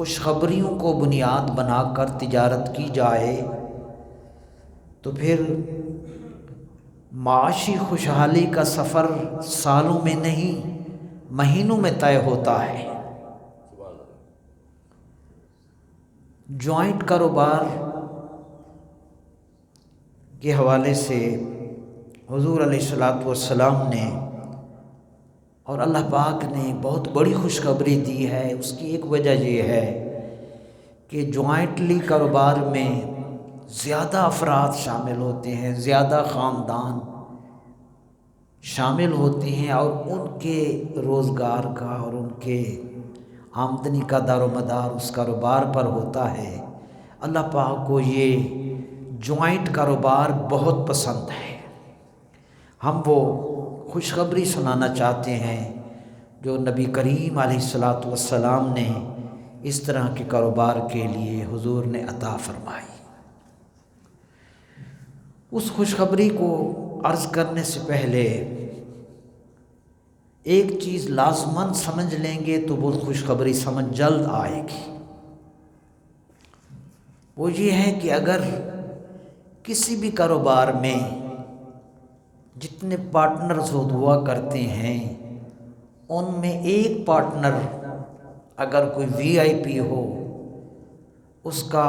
خوشخبریوں کو بنیاد بنا کر تجارت کی جائے تو پھر معاشی خوشحالی کا سفر سالوں میں نہیں مہینوں میں طے ہوتا ہے۔ جوائنٹ کاروبار کے حوالے سے حضور علیہ الصلوۃ والسلام نے اور اللہ پاک نے بہت بڑی خوشخبری دی ہے۔ اس کی ایک وجہ یہ ہے کہ جوائنٹلی کاروبار میں زیادہ افراد شامل ہوتے ہیں، زیادہ خاندان شامل ہوتے ہیں، اور ان کے روزگار کا اور ان کے آمدنی کا دار و مدار اس کاروبار پر ہوتا ہے۔ اللہ پاک کو یہ جوائنٹ کاروبار بہت پسند ہے۔ ہم وہ خوشخبری سنانا چاہتے ہیں جو نبی کریم علیہ الصلوۃ والسلام نے اس طرح کے کاروبار کے لیے حضور نے عطا فرمائی۔ اس خوشخبری کو عرض کرنے سے پہلے ایک چیز لازماً سمجھ لیں گے تو وہ خوشخبری سمجھ جلد آئے گی۔ وہ یہ ہے کہ اگر کسی بھی کاروبار میں جتنے پارٹنرز ہوا کرتے ہیں ان میں ایک پارٹنر اگر کوئی وی آئی پی ہو، اس کا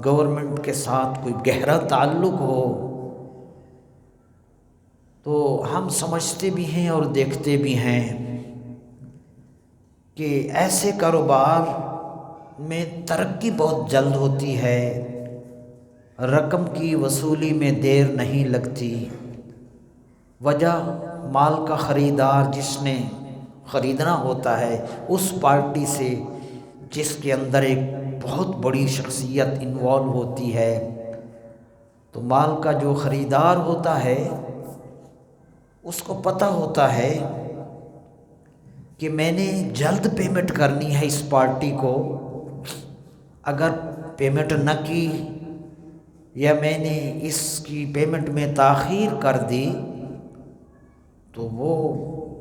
گورنمنٹ کے ساتھ کوئی گہرا تعلق ہو، تو ہم سمجھتے بھی ہیں اور دیکھتے بھی ہیں کہ ایسے کاروبار میں ترقی بہت جلد ہوتی ہے، رقم کی وصولی میں دیر نہیں لگتی۔ وجہ مال کا خریدار جس نے خریدنا ہوتا ہے اس پارٹی سے جس کے اندر ایک بہت بڑی شخصیت انوالو ہوتی ہے، تو مال کا جو خریدار ہوتا ہے اس کو پتہ ہوتا ہے کہ میں نے جلد پیمنٹ کرنی ہے اس پارٹی کو، اگر پیمنٹ نہ کی یا میں نے اس کی پیمنٹ میں تاخیر کر دی تو وہ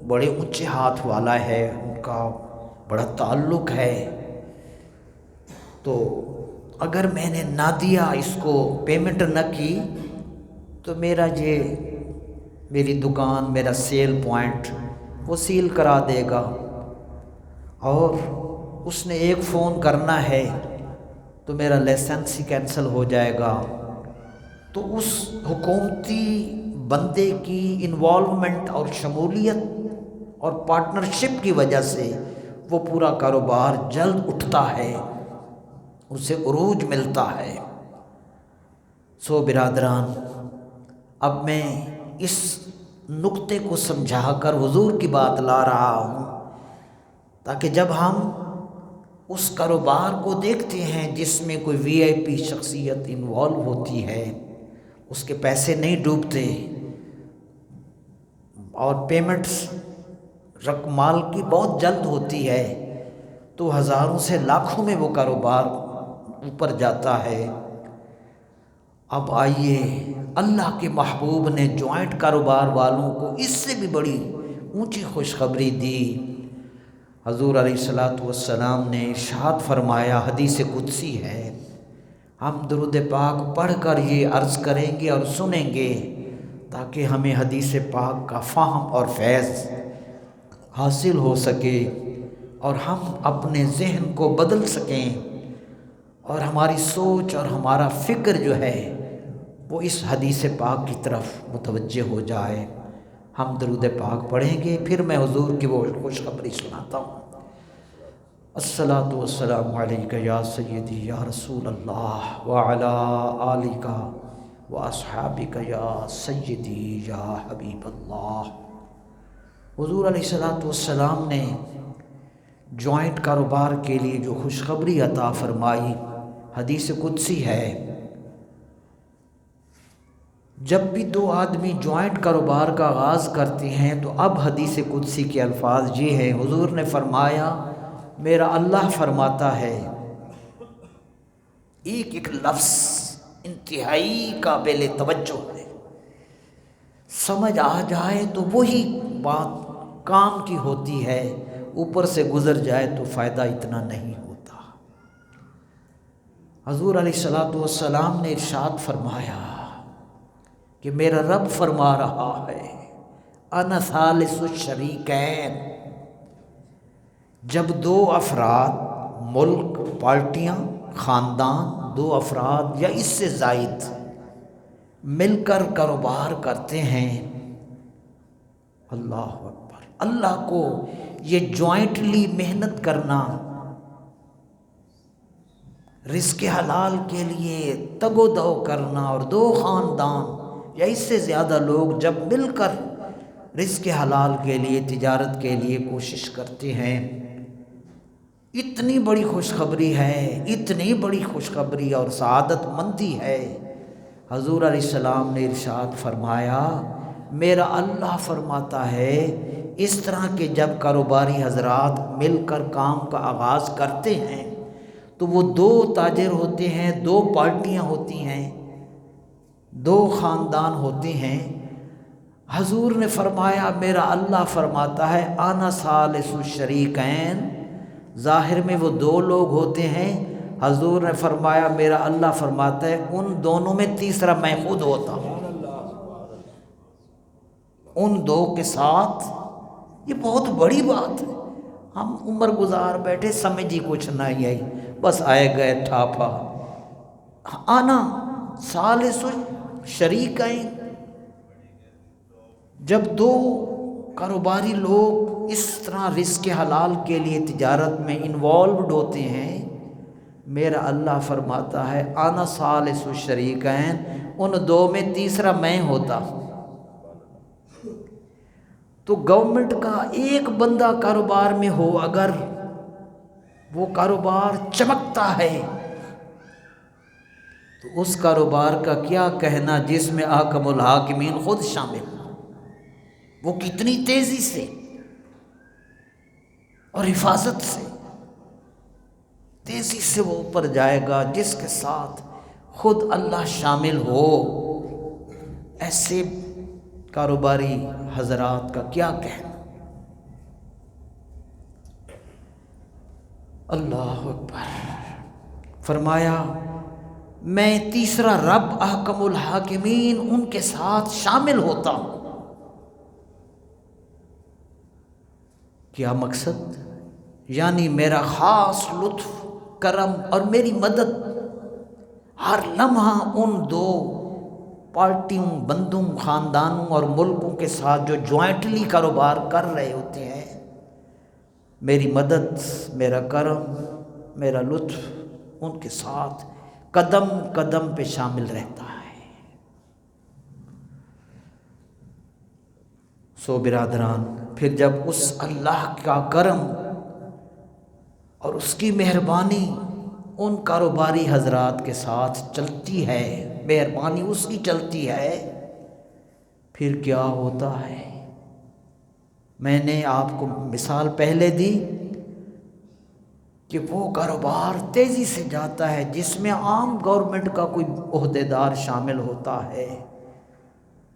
بڑے اونچے ہاتھ والا ہے، ان کا بڑا تعلق ہے، تو اگر میں نے نہ دیا، اس کو پیمنٹ نہ کی تو میری دکان، میرا سیل پوائنٹ وہ سیل کرا دے گا، اور اس نے ایک فون کرنا ہے تو میرا لائسنس ہی کینسل ہو جائے گا۔ تو اس حکومتی بندے کی انوالومنٹ اور شمولیت اور پارٹنرشپ کی وجہ سے وہ پورا کاروبار جلد اٹھتا ہے، اسے عروج ملتا ہے۔ سو برادران، اب میں اس نقطے کو سمجھا کر حضور کی بات لا رہا ہوں تاکہ جب ہم اس کاروبار کو دیکھتے ہیں جس میں کوئی وی آئی پی شخصیت انوالو ہوتی ہے، اس کے پیسے نہیں ڈوبتے اور پیمنٹس مال کی بہت جلد ہوتی ہے، تو ہزاروں سے لاکھوں میں وہ کاروبار اوپر جاتا ہے۔ اب آئیے، اللہ کے محبوب نے جوائنٹ کاروبار والوں کو اس سے بھی بڑی اونچی خوشخبری دی۔ حضور علیہ الصلوۃ والسلام نے ارشاد فرمایا، حدیث قدسی ہے، ہم درود پاک پڑھ کر یہ عرض کریں گے اور سنیں گے تاکہ ہمیں حدیث پاک کا فہم اور فیض حاصل ہو سکے اور ہم اپنے ذہن کو بدل سکیں اور ہماری سوچ اور ہمارا فکر جو ہے وہ اس حدیث پاک کی طرف متوجہ ہو جائے۔ ہم درود پاک پڑھیں گے، پھر میں حضور کی وہ خوشخبری سناتا ہوں۔ الصلاۃ والسلام علیک یا سیدی یا رسول اللہ وعلی آلک واصحابک یا سیدی یا حبیب اللہ۔ حضور علیہ الصلوۃ والسلام نے جوائنٹ کاروبار کے لیے جو خوشخبری عطا فرمائی، حدیث قدسی ہے، جب بھی دو آدمی جوائنٹ کاروبار کا آغاز کرتے ہیں تو اب حدیث قدسی کے الفاظ یہ ہیں، حضور نے فرمایا، میرا اللہ فرماتا ہے، ایک ایک لفظ انتہائی قابل توجہ ہے، سمجھ آ جائے تو وہی بات کام کی ہوتی ہے، اوپر سے گزر جائے تو فائدہ اتنا نہیں ہوتا۔ حضور علیہ السلام نے ارشاد فرمایا کہ میرا رب فرما رہا ہے انا ثالث الشریکین، جب دو افراد، ملک، پارٹیاں، خاندان، دو افراد یا اس سے زائد مل کر کاروبار کرتے ہیں، اللہ اکبر، اللہ کو یہ جوائنٹلی محنت کرنا، رزق حلال کے لیے تگ و دو کرنا، اور دو خاندان یا اس سے زیادہ لوگ جب مل کر رزق حلال کے لیے، تجارت کے لیے کوشش کرتے ہیں، اتنی بڑی خوشخبری ہے، اتنی بڑی خوشخبری اور سعادت مندی ہے۔ حضور علیہ السلام نے ارشاد فرمایا، میرا اللہ فرماتا ہے اس طرح کے جب کاروباری حضرات مل کر کام کا آغاز کرتے ہیں تو وہ دو تاجر ہوتے ہیں، دو پارٹیاں ہوتی ہیں، دو خاندان ہوتے ہیں۔ حضور نے فرمایا، میرا اللہ فرماتا ہے انا ثالث الشریکین، ظاہر میں وہ دو لوگ ہوتے ہیں، حضور نے فرمایا میرا اللہ فرماتا ہے ان دونوں میں تیسرا میں خود ہوتا ہوں، ان دو کے ساتھ۔ یہ بہت بڑی بات ہے، ہم عمر گزار بیٹھے، سمجھ ہی کچھ نہیں آئی، بس آئے گئے ٹھاپا۔ انا ثالث الشریکین، جب دو کاروباری لوگ اس طرح رزق حلال کے لیے تجارت میں انوالوڈ ہوتے ہیں، میرا اللہ فرماتا ہے انا ثالث الشریکین، ان دو میں تیسرا میں ہوتا۔ تو گورنمنٹ کا ایک بندہ کاروبار میں ہو، اگر وہ کاروبار چمکتا ہے تو اس کاروبار کا کیا کہنا جس میں احکم الحاکمین خود شامل، وہ کتنی تیزی سے اور حفاظت سے، تیزی سے وہ اوپر جائے گا جس کے ساتھ خود اللہ شامل ہو۔ ایسے کاروباری حضرات کا کیا کہنا۔ اللہ اکبر۔ فرمایا میں تیسرا رب احکم الحاکمین ان کے ساتھ شامل ہوتا ہوں۔ کیا مقصد؟ یعنی میرا خاص لطف، کرم اور میری مدد ہر لمحہ ان دو پارٹیوں، بندوں، خاندانوں اور ملکوں کے ساتھ جو جوائنٹلی کاروبار کر رہے ہوتے ہیں، میری مدد، میرا کرم، میرا لطف ان کے ساتھ قدم قدم پہ شامل رہتا ہے۔ سو برادران، پھر جب اس اللہ کا کرم اور اس کی مہربانی ان کاروباری حضرات کے ساتھ چلتی ہے، مہربانی اس کی چلتی ہے، پھر کیا ہوتا ہے؟ میں نے آپ کو مثال پہلے دی کہ وہ کاروبار تیزی سے جاتا ہے جس میں عام گورنمنٹ کا کوئی عہدیدار شامل ہوتا ہے،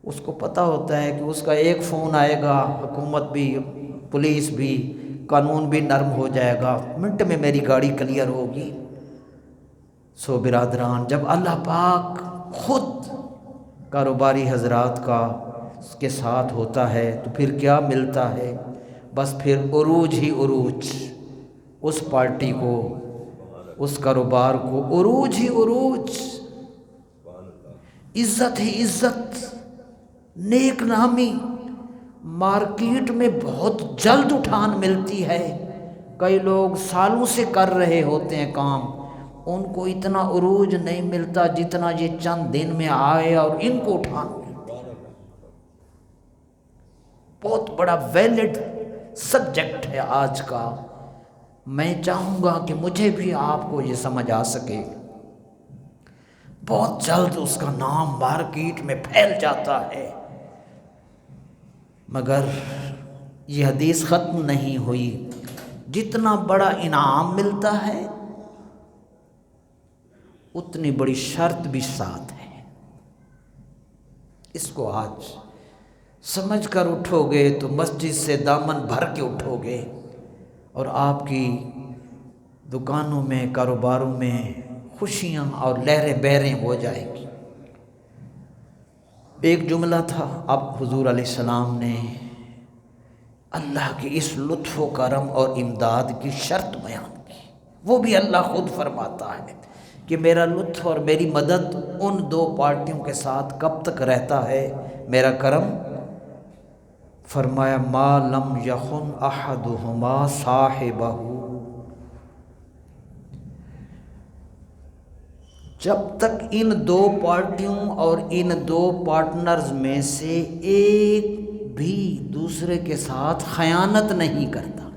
اس کو پتہ ہوتا ہے کہ اس کا ایک فون آئے گا، حکومت بھی، پولیس بھی، قانون بھی نرم ہو جائے گا، منٹ میں میری گاڑی کلیئر ہوگی۔ سو برادران، جب اللہ پاک خود کاروباری حضرات کا اس کے ساتھ ہوتا ہے تو پھر کیا ملتا ہے؟ بس پھر عروج ہی عروج، اس پارٹی کو، اس کاروبار کو عروج ہی عروج، عزت ہی عزت، نیک نامی، مارکیٹ میں بہت جلد اٹھان ملتی ہے۔ کئی لوگ سالوں سے کر رہے ہوتے ہیں کام، ان کو اتنا عروج نہیں ملتا جتنا یہ چند دن میں آئے اور ان کو اٹھان ملتی۔ بہت بڑا ویلڈ سبجیکٹ ہے آج کا، میں چاہوں گا کہ مجھے بھی آپ کو یہ سمجھ آ سکے۔ بہت جلد اس کا نام مارکیٹ میں پھیل جاتا ہے، مگر یہ حدیث ختم نہیں ہوئی، جتنا بڑا انعام ملتا ہے اتنی بڑی شرط بھی ساتھ ہے۔ اس کو آج سمجھ کر اٹھو گے تو مسجد سے دامن بھر کے اٹھو گے، اور آپ کی دکانوں میں، کاروباروں میں خوشیاں اور لہریں بہریں ہو جائیں گی۔ ایک جملہ تھا، اب حضور علیہ السلام نے اللہ کے اس لطف و کرم اور امداد کی شرط بیان کی۔ وہ بھی اللہ خود فرماتا ہے کہ میرا لطف اور میری مدد ان دو پارٹیوں کے ساتھ کب تک رہتا ہے، میرا کرم؟ فرمایا ما لم یخن احدہما صاحبہ، جب تک ان دو پارٹیوں اور ان دو پارٹنرز میں سے ایک بھی دوسرے کے ساتھ خیانت نہیں کرتا،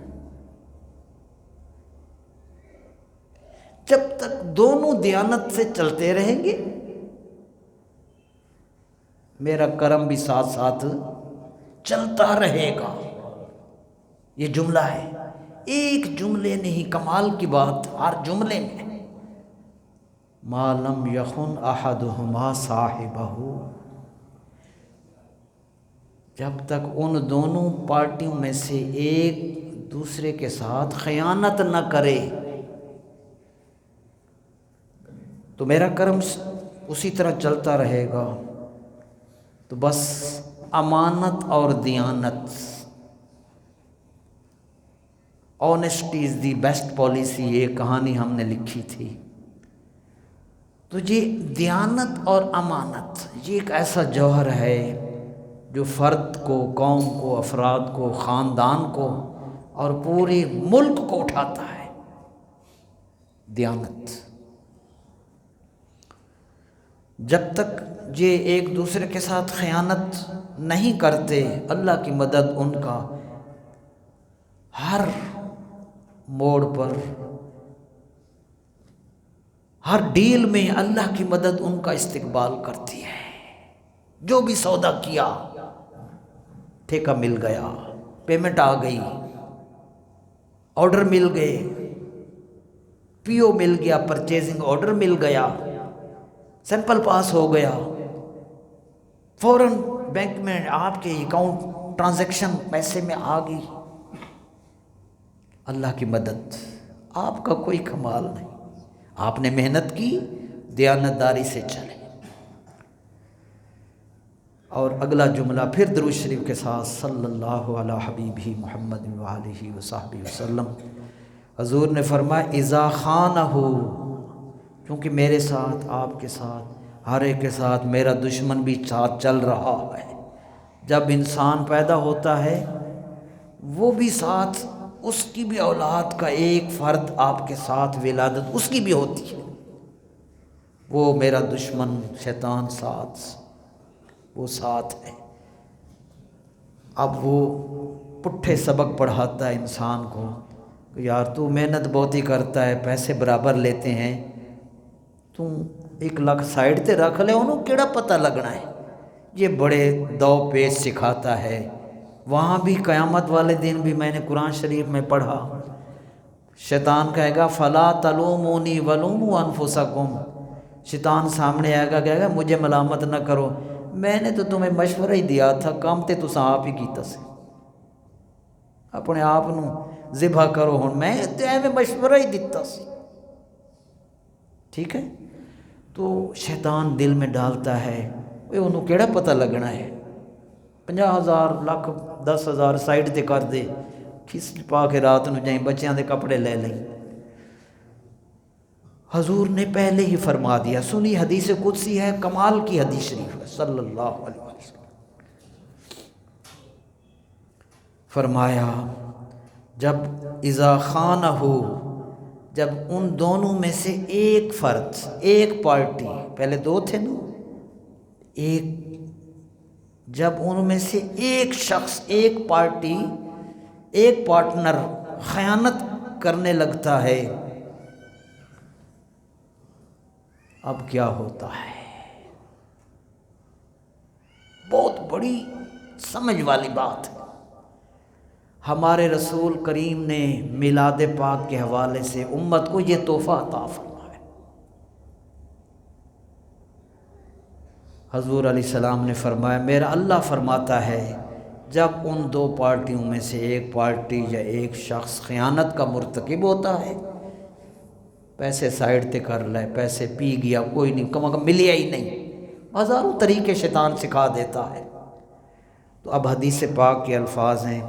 جب تک دونوں دیانت سے چلتے رہیں گے میرا کرم بھی ساتھ ساتھ چلتا رہے گا۔ یہ جملہ ہے، ایک جملے نہیں، کمال کی بات ہر جملے میں، ما لم یخن احدہما صاحبہ، جب تک ان دونوں پارٹیوں میں سے ایک دوسرے کے ساتھ خیانت نہ کرے تو میرا کرم اسی طرح چلتا رہے گا۔ تو بس امانت اور دیانت، honesty is the best policy, یہ کہانی ہم نے لکھی تھی۔ تو یہ دیانت اور امانت یہ ایک ایسا جوہر ہے جو فرد کو، قوم کو، افراد کو، خاندان کو اور پورے ملک کو اٹھاتا ہے۔ دیانت، جب تک یہ ایک دوسرے کے ساتھ خیانت نہیں کرتے، اللہ کی مدد ان کا ہر موڑ پر، ہر ڈیل میں اللہ کی مدد ان کا استقبال کرتی ہے۔ جو بھی سودا کیا، ٹھیکہ مل گیا، پیمنٹ آ گئی، آرڈر مل گئے، پی او مل گیا، پرچیزنگ آرڈر مل گیا، سیمپل پاس ہو گیا، فوراً بینک میں آپ کے اکاؤنٹ ٹرانزیکشن پیسے میں آ گئی۔ اللہ کی مدد، آپ کا کوئی کمال نہیں، آپ نے محنت کی، دیانتداری سے چلے۔ اور اگلا جملہ پھر درود شریف کے ساتھ صلی اللہ علی حبیبہ محمد وآلہ وصحبہ وسلم۔ حضور نے فرمایا اذا خانہ، کیونکہ میرے ساتھ، آپ کے ساتھ، ہر ایک کے ساتھ میرا دشمن بھی ساتھ چل رہا ہے۔ جب انسان پیدا ہوتا ہے وہ بھی ساتھ، اس کی بھی اولاد کا ایک فرد آپ کے ساتھ ولادت اس کی بھی ہوتی ہے۔ وہ میرا دشمن شیطان ساتھ، وہ ساتھ ہے۔ اب وہ پٹھے سبق پڑھاتا ہے انسان کو کہ یار تو محنت بہت ہی کرتا ہے، پیسے برابر لیتے ہیں، تم 1 لاکھ سائڈ تے رکھ لے، انہوں کیڑا پتہ لگنا ہے۔ یہ بڑے دو پیش سکھاتا ہے۔ وہاں بھی قیامت والے دن بھی میں نے قرآن شریف میں پڑھا، شیطان کہے گا فلا تلومونی ولوموا انفسکم، شیطان سامنے آئے گا، کہے گا مجھے ملامت نہ کرو، میں نے تو تمہیں مشورہ ہی دیا تھا، کام تے تساں آپ ہی کیتا سی، اپنے آپ نو ذبح کرو، ہن میں تے ایویں مشورہ ہی دیتا سی۔ ٹھیک ہے، تو شیطان دل میں ڈالتا ہے انہوں کیڑا پتہ لگنا ہے، 50,000 لاکھ 10,000 سائڈ تے کر دے، کس پا کے رات نو جائیں بچیاں دے کپڑے لے لیں۔ حضور نے پہلے ہی فرما دیا، سنی حدیث قدسی ہے، کمال کی حدیث شریف ہے، صلی اللہ علیہ وسلم فرمایا جب اذا خانہ، جب ان دونوں میں سے ایک فرد، ایک پارٹی، پہلے 2 تھے نا، ایک، جب ان میں سے ایک شخص، ایک پارٹی، ایک پارٹنر خیانت کرنے لگتا ہے، اب کیا ہوتا ہے؟ بہت بڑی سمجھ والی بات ہے۔ ہمارے رسول کریم نے میلاد پاک کے حوالے سے امت کو یہ تحفہ عطا فرمایا۔ حضور علیہ السلام نے فرمایا، میرا اللہ فرماتا ہے جب ان 2 پارٹیوں میں سے ایک پارٹی یا ایک شخص خیانت کا مرتکب ہوتا ہے پیسے سائڈ تے کر لے، پیسے پی گیا کوئی نہیں، کم ملیا ہی نہیں، ہزاروں طریقے شیطان سکھا دیتا ہے۔ تو اب حدیث پاک کے الفاظ ہیں،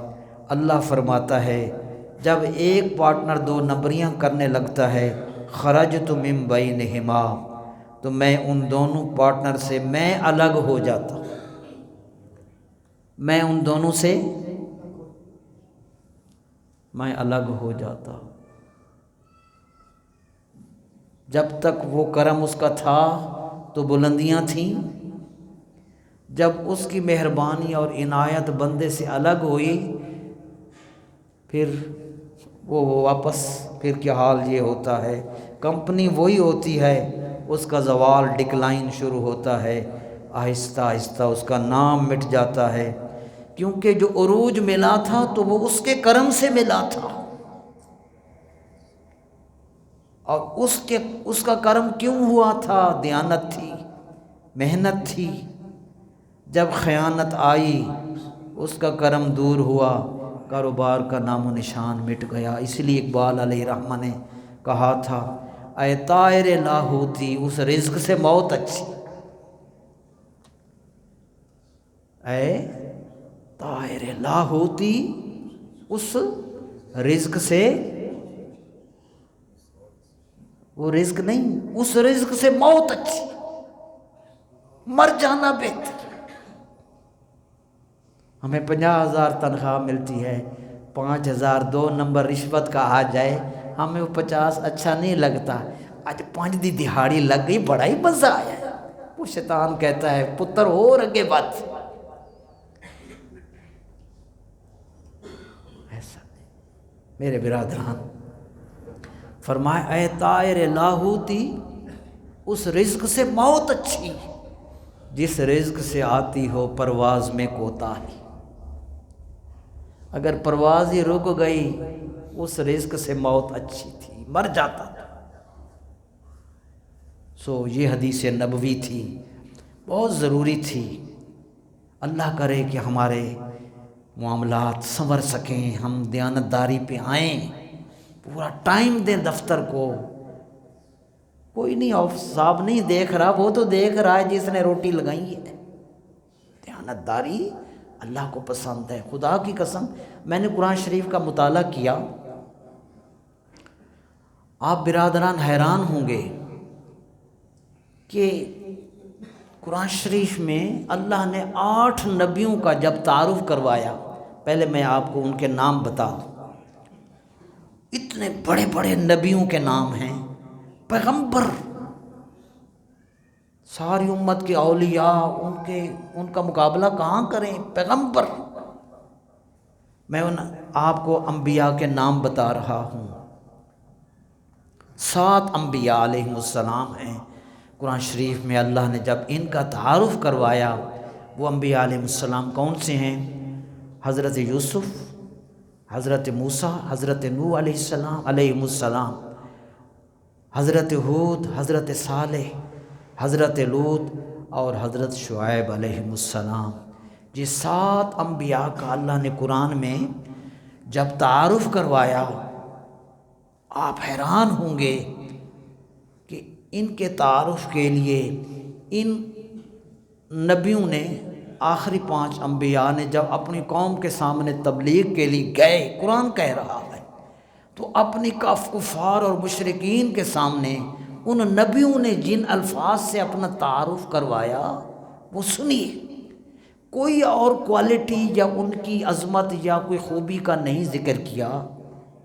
اللہ فرماتا ہے جب ایک پارٹنر 2 نمبریاں کرنے لگتا ہے، خرجت من بینہما، تو میں ان دونوں پارٹنر سے میں الگ ہو جاتا، میں ان دونوں سے میں الگ ہو جاتا۔ جب تک وہ کرم اس کا تھا تو بلندیاں تھیں، جب اس کی مہربانی اور عنایت بندے سے الگ ہوئی پھر وہ واپس، پھر کیا حال یہ ہوتا ہے، کمپنی وہی ہوتی ہے، اس کا زوال ڈکلائن شروع ہوتا ہے، آہستہ آہستہ اس کا نام مٹ جاتا ہے، کیونکہ جو عروج ملا تھا تو وہ اس کے کرم سے ملا تھا، اور اس کا کرم کیوں ہوا تھا؟ دیانت تھی، محنت تھی۔ جب خیانت آئی اس کا کرم دور ہوا، کاروبار کا نام و نشان مٹ گیا۔ اس لیے اقبال علیہ رحمہ نے کہا تھا، اے طائر لاہوتی اس رزق سے موت اچھی، اے طائر لاہوتی اس رزق سے، وہ رزق نہیں، اس رزق سے موت اچھی، مر جانا بہتر۔ ہمیں 50,000 تنخواہ ملتی ہے، 5,000 2 نمبر رشوت کا آ جائے، ہمیں وہ 50 اچھا نہیں لگتا، آج 5 دی دہاڑی لگ گئی بڑا ہی مزہ آیا ہے۔ وہ شیطان کہتا ہے پتر اور اگے بات، ایسا نہیں۔ میرے برادران فرمائے، اے طائر لاہوتی اس رزق سے موت اچھی جس رزق سے آتی ہو پرواز میں کوتاہی۔ اگر پرواز ہی رک گئی اس رزق سے موت اچھی تھی، مر جاتا تھا۔ سو یہ حدیث نبوی تھی، بہت ضروری تھی۔ اللہ کرے کہ ہمارے معاملات سنور سکیں، ہم دیانتداری پہ آئیں، پورا ٹائم دیں دفتر کو۔ کوئی نہیں آفس صاحب نہیں دیکھ رہا، وہ تو دیکھ رہا ہے جس نے روٹی لگائی ہے۔ دیانتداری اللہ کو پسند ہے۔ خدا کی قسم میں نے قرآن شریف کا مطالعہ کیا، آپ برادران حیران ہوں گے کہ قرآن شریف میں اللہ نے 8 نبیوں کا جب تعارف کروایا، پہلے میں آپ کو ان کے نام بتا دوں، اتنے بڑے بڑے نبیوں کے نام ہیں، پیغمبر، ساری امت کے اولیاء ان کا مقابلہ کہاں کریں، پیغمبر۔ میں آپ کو انبیاء کے نام بتا رہا ہوں، 7 انبیاء علیہ السلام ہیں قرآن شریف میں۔ اللہ نے جب ان کا تعارف کروایا، وہ انبیاء علیہ السلام کون سے ہیں؟ حضرت یوسف، حضرت موسیٰ، حضرت نوح علیہ السلام، حضرت ہود، حضرت صالح، حضرت لوط اور حضرت شعیب علیہ السلام۔ یہ 7 انبیاء کا اللہ نے قرآن میں جب تعارف کروایا، آپ حیران ہوں گے کہ ان کے تعارف کے لیے ان نبیوں نے، آخری 5 انبیاء نے جب اپنی قوم کے سامنے تبلیغ کے لیے گئے، قرآن کہہ رہا ہے، تو اپنی کفار اور مشرکین کے سامنے ان نبیوں نے جن الفاظ سے اپنا تعارف کروایا وہ سنیے۔ کوئی اور کوالٹی یا ان کی عظمت یا کوئی خوبی کا نہیں ذکر کیا،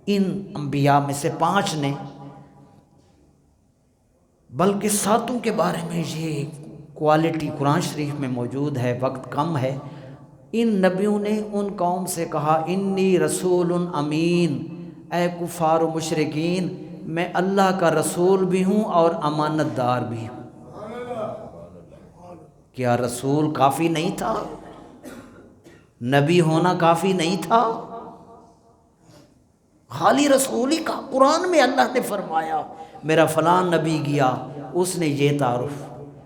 ان انبیاء میں سے 5 نے، بلکہ 7 کے بارے میں یہ کوالٹی قرآن شریف میں موجود ہے۔ وقت کم ہے۔ ان نبیوں نے ان قوم سے کہا، انی رسول امین، اے کفار و مشرکین میں اللہ کا رسول بھی ہوں اور امانت دار بھی ہوں۔ کیا رسول کافی نہیں تھا؟ نبی ہونا کافی نہیں تھا؟ خالی رسول ہی کا؟ قرآن میں اللہ نے فرمایا میرا فلاں نبی گیا، اس نے یہ تعارف،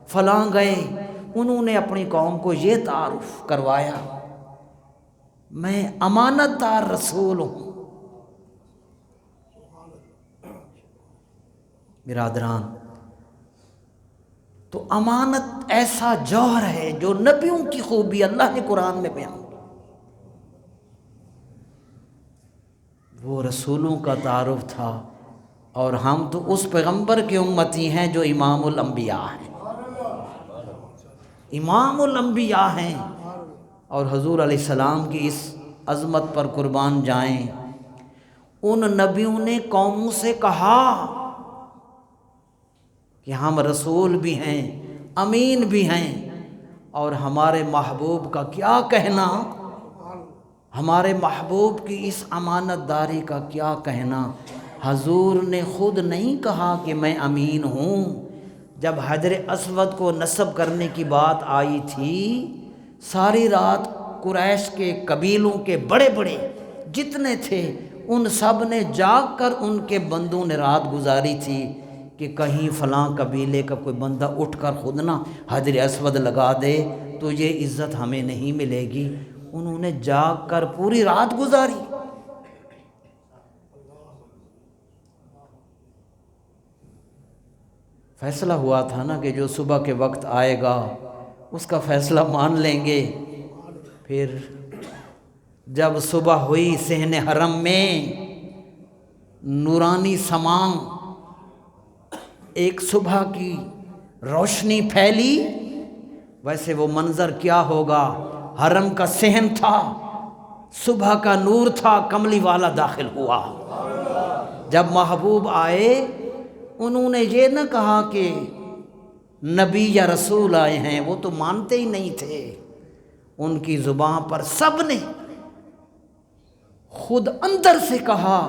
فلاں گئے انہوں نے اپنی قوم کو یہ تعارف کروایا، میں امانت دار رسول ہوں۔ برادران، تو امانت ایسا جوہر ہے جو نبیوں کی خوبی اللہ نے قرآن میں بیان کی۔ وہ رسولوں کا تعارف تھا، اور ہم تو اس پیغمبر کے امتی ہیں جو امام الانبیاء ہیں، امام الانبیاء ہیں۔ اور حضور علیہ السلام کی اس عظمت پر قربان جائیں، ان نبیوں نے قوموں سے کہا کہ ہم رسول بھی ہیں، امین بھی ہیں، اور ہمارے محبوب کا کیا کہنا، ہمارے محبوب کی اس امانت داری کا کیا کہنا۔ حضور نے خود نہیں کہا کہ میں امین ہوں۔ جب حجر اسود کو نصب کرنے کی بات آئی تھی، ساری رات قریش کے قبیلوں کے بڑے بڑے جتنے تھے ان سب نے جاگ کر ان کے بندوں نے رات گزاری تھی کہ کہیں فلاں قبیلے کا کوئی بندہ اٹھ کر خود نہ حجر اسود لگا دے تو یہ عزت ہمیں نہیں ملے گی۔ انہوں نے جاگ کر پوری رات گزاری۔ فیصلہ ہوا تھا نا کہ جو صبح کے وقت آئے گا اس کا فیصلہ مان لیں گے۔ پھر جب صبح ہوئی صحن حرم میں نورانی سماں، ایک صبح کی روشنی پھیلی، ویسے وہ منظر کیا ہوگا، حرم کا صحن تھا، صبح کا نور تھا، کملی والا داخل ہوا۔ جب محبوب آئے انہوں نے یہ نہ کہا کہ نبی یا رسول آئے ہیں، وہ تو مانتے ہی نہیں تھے۔ ان کی زبان پر سب نے خود اندر سے کہا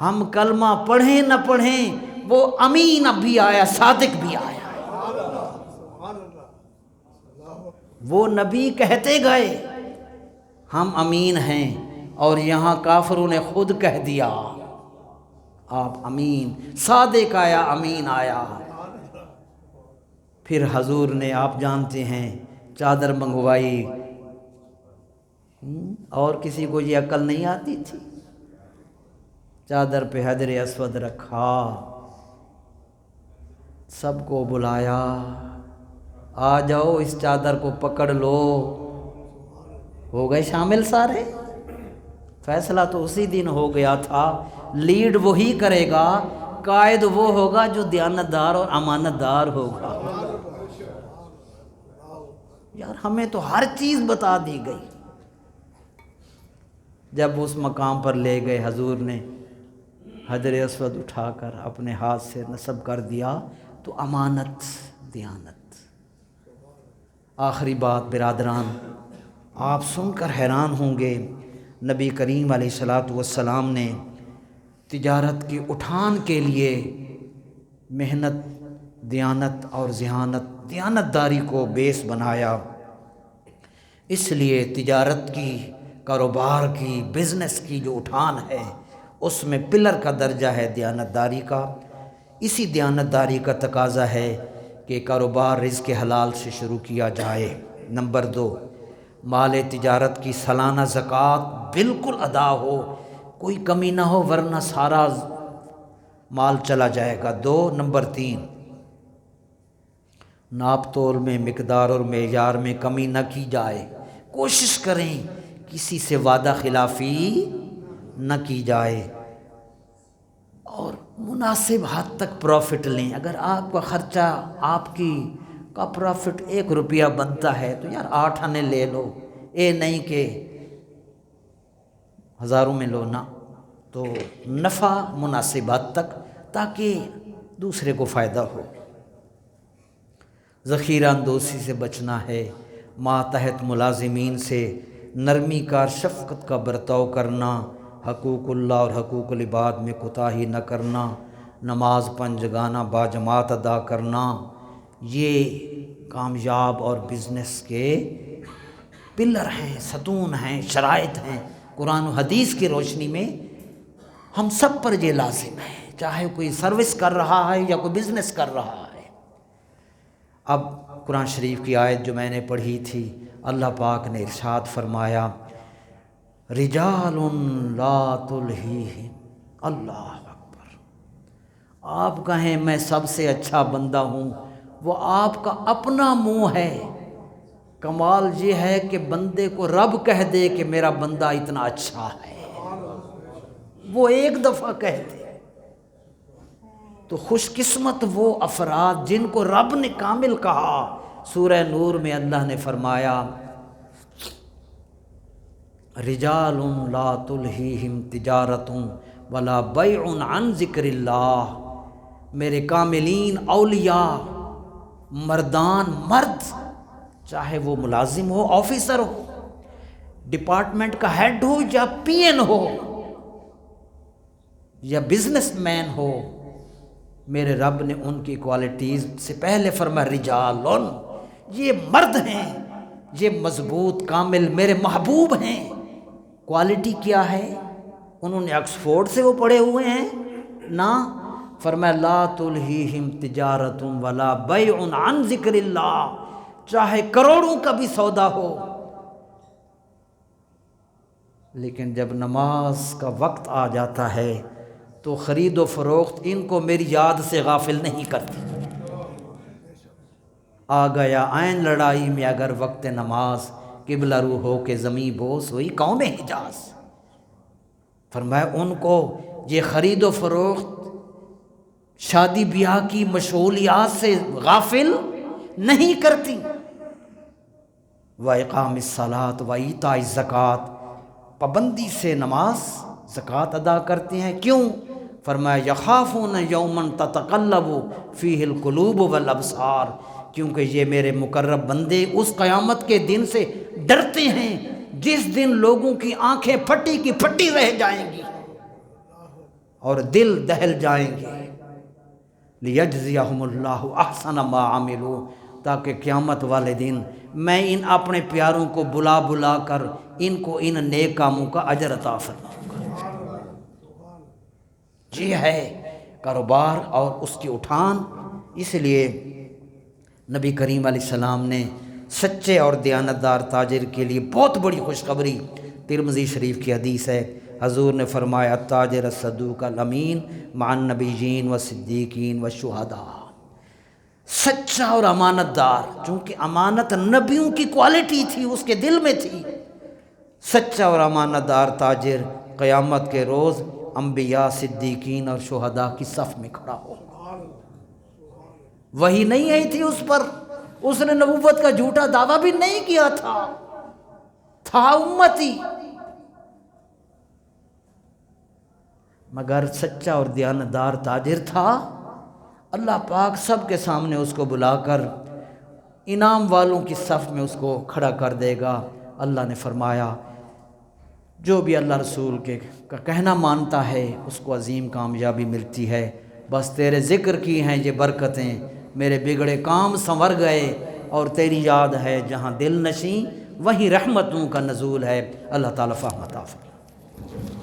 ہم کلمہ پڑھیں نہ پڑھیں وہ امین اب بھی آیا، صادق بھی آیا۔ وہ نبی کہتے گئے ہم امین ہیں، اور یہاں کافروں نے خود کہہ دیا آپ امین، صادق آیا، امین آیا۔ پھر حضور نے، آپ جانتے ہیں، چادر منگوائی، اور کسی کو یہ عقل نہیں آتی تھی، چادر پہ حجر اسود رکھا، سب کو بلایا، آ جاؤ اس چادر کو پکڑ لو۔ ہو گئے شامل سارے؟ فیصلہ تو اسی دن ہو گیا تھا۔ لیڈ وہی کرے گا، قائد وہ ہوگا جو دیانتدار اور امانت دار ہوگا۔ یار ہمیں تو ہر چیز بتا دی گئی۔ جب اس مقام پر لے گئے، حضور نے حجر اسود اٹھا کر اپنے ہاتھ سے نصب کر دیا، تو امانت، دیانت۔ آخری بات برادران، آپ سن کر حیران ہوں گے، نبی کریم علیہ الصلاۃ والسلام نے تجارت کی اٹھان کے لیے محنت، دیانت اور ذہانت، دیانت داری کو بیس بنایا۔ اس لیے تجارت کی، کاروبار کی، بزنس کی جو اٹھان ہے اس میں پلر کا درجہ ہے دیانت داری کا۔ اسی دیانت داری کا تقاضا ہے کہ کاروبار رزق حلال سے شروع کیا جائے۔ نمبر 2، مال تجارت کی سالانہ زکوٰۃ بالکل ادا ہو، کوئی کمی نہ ہو، ورنہ سارا مال چلا جائے گا۔ 2، نمبر 3، ناپ تول میں، مقدار اور معیار میں کمی نہ کی جائے، کوشش کریں کسی سے وعدہ خلافی نہ کی جائے، اور مناسب حد تک پروفٹ لیں۔ اگر آپ کا خرچہ، آپ کی کا پروفٹ 1 روپیہ بنتا ہے تو یار 8 آنے لے لو، اے نہیں کہ ہزاروں میں لو، نہ۔ تو نفع مناسب حد تک، تاکہ دوسرے کو فائدہ ہو۔ ذخیرہ اندوزی سے بچنا ہے، ماتحت ملازمین سے نرمی کار شفقت کا برتاؤ کرنا، حقوق اللہ اور حقوق العباد میں کوتاہی نہ کرنا، نماز 5 جگانہ باجماعت ادا کرنا، یہ کامیاب اور بزنس کے پلر ہیں، ستون ہیں، شرائط ہیں۔ قرآن و حدیث کی روشنی میں ہم سب پر یہ لازم ہے، چاہے کوئی سروس کر رہا ہے یا کوئی بزنس کر رہا ہے۔ اب قرآن شریف کی آیت جو میں نے پڑھی تھی، اللہ پاک نے ارشاد فرمایا رجال لا تلہیہم، اللہ اکبر، آپ کہیں میں سب سے اچھا بندہ ہوں، وہ آپ کا اپنا منہ ہے۔ کمال یہ ہے کہ بندے کو رب کہہ دے کہ میرا بندہ اتنا اچھا ہے، وہ ایک دفعہ کہہ دے تو خوش قسمت وہ افراد جن کو رب نے کامل کہا۔ سورہ نور میں اللہ نے فرمایا رجال لا تلہیہم تجارت ولا بیع عن ذکر اللہ، میرے کاملین اولیاء مردان، مرد چاہے وہ ملازم ہو، آفیسر ہو، ڈپارٹمنٹ کا ہیڈ ہو یا پی این ہو یا بزنس مین ہو، میرے رب نے ان کی کوالٹیز سے پہلے فرمایا رجالن، یہ مرد ہیں، یہ مضبوط کامل میرے محبوب ہیں۔ کوالٹی کیا ہے؟ انہوں نے آکسفورڈ سے وہ پڑھے ہوئے ہیں نہ، فرمایا لا تلہیہم تجارت ولا بیع عن ذکر اللہ، چاہے کروڑوں کا بھی سودا ہو، لیکن جب نماز کا وقت آ جاتا ہے تو خرید و فروخت ان کو میری یاد سے غافل نہیں کرتی۔ آ گیا عین لڑائی میں اگر وقت نماز، قبلہ رو ہو کے زمیں بوس ہوئی قوم حجاز۔ فرمایا ان کو یہ خرید و فروخت، شادی بیاہ کی مشغولیات سے غافل نہیں کرتی۔ وَإِقَامِ الصَّلَاةِ وَإِيتَاءِ الزَّكَاةِ، پابندی سے نماز زکوٰۃ ادا کرتے ہیں۔ کیوں؟ فرمایا یخافون یوما تتقلب فیہ القلوب والابصار، کیونکہ یہ میرے مقرب بندے اس قیامت کے دن سے ڈرتے ہیں جس دن لوگوں کی آنکھیں پھٹی کی پھٹی رہ جائیں گی اور دل دہل جائیں گے۔ لیجزیہم اللہ احسن ما عملوا، تاکہ قیامت والے دن میں ان اپنے پیاروں کو بلا بلا کر ان کو ان نیک کاموں کا اجر عطا فرماؤں گا۔ یہ ہے کاروبار اور اس کی اٹھان۔ اس لیے نبی کریم علیہ السلام نے سچے اور دیانتدار تاجر کے لیے بہت بڑی خوشخبری، ترمذی شریف کی حدیث ہے، حضور نے فرمایا التاجر الصدوق الامین مع النبیین والصدیقین والشہداء، سچا اور امانت دار، چونکہ امانت نبیوں کی کوالٹی تھی، اس کے دل میں تھی، سچا اور امانت دار تاجر قیامت کے روز انبیاء، صدیقین اور شہداء کی صف میں کھڑا ہوگا۔ وہی نہیں آئی تھی اس پر، اس نے نبوت کا جھوٹا دعویٰ بھی نہیں کیا تھا امتی، مگر سچا اور دیانتدار تاجر تھا۔ اللہ پاک سب کے سامنے اس کو بلا کر انعام والوں کی صف میں اس کو کھڑا کر دے گا۔ اللہ نے فرمایا جو بھی اللہ رسول کے کا کہنا مانتا ہے اس کو عظیم کامیابی ملتی ہے، بس تیرے ذکر کی ہیں یہ برکتیں، میرے بگڑے کام سنور گئے، اور تیری یاد ہے جہاں دل نشیں وہیں رحمتوں کا نزول ہے۔ اللہ تعالیٰ فہم عطا فرمائے۔